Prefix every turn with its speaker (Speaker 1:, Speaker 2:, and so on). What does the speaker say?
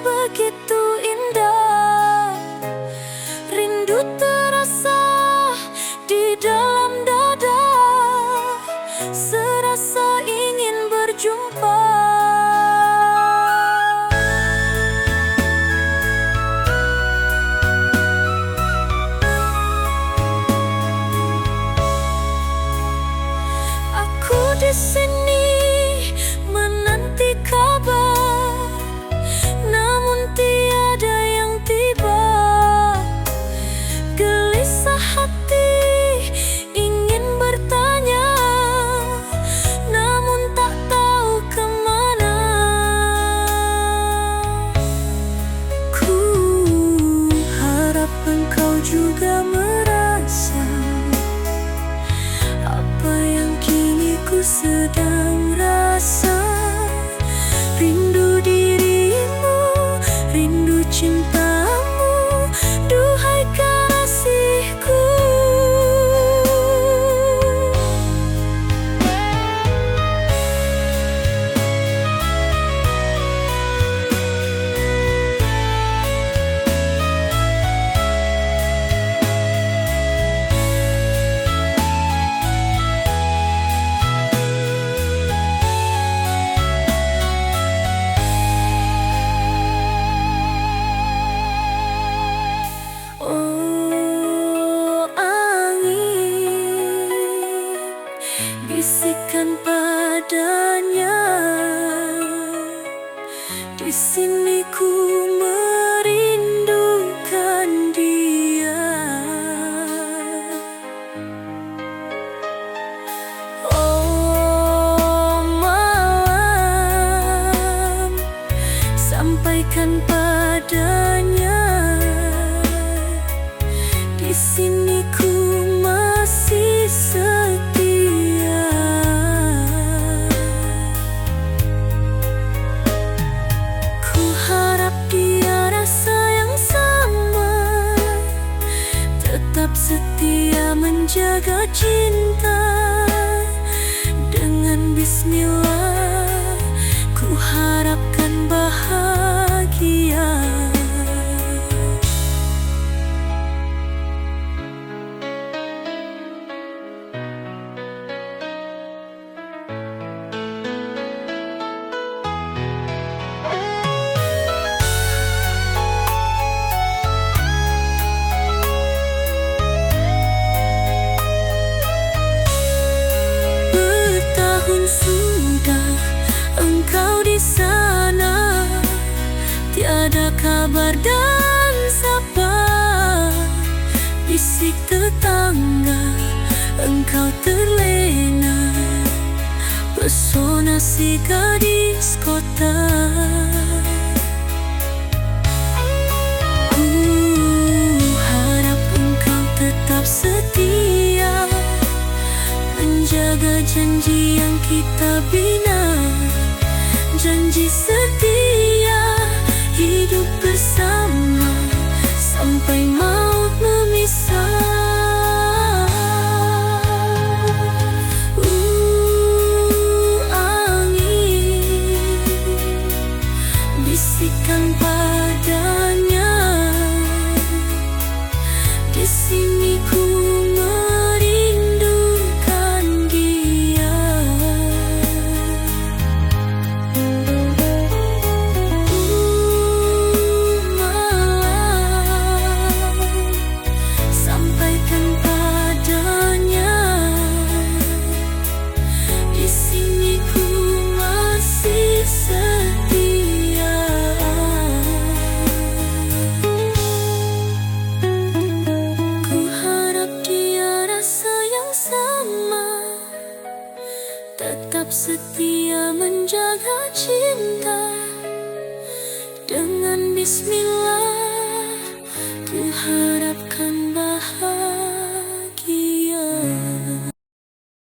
Speaker 1: begitu indah. Rindu terasa di dalam dada, serasa ingin berjumpa. Aku di sini menanti kabar, namun tiada yang tiba. Gelisah hati ingin bertanya, namun tak tahu kemana. Ku harap engkau juga merasa apa yang kini ku sedang rasa. Rindu dirimu, rindu cintamu, duhai kekasihku. Oh angin, bisikan padanya, di sini ku merindukan dia. Oh malam, sampaikan padanya, di sini ku masih setia. Ku harap dia rasa yang sama, tetap setia menjaga cinta. Dengan bismillah ku harapkan bahagia. Sudah engkau di sana, tiada kabar dan sapa. Bisik tetangga, engkau terlena pesona si gadis kota. Ku harap engkau tetap setia menjaga janji yang kita bina. Janji setia hidup bersama sampai maut memisah. Angin, bisikan padanya, di sini ku tetap setia menjaga cinta. Dengan bismillah ku harapkan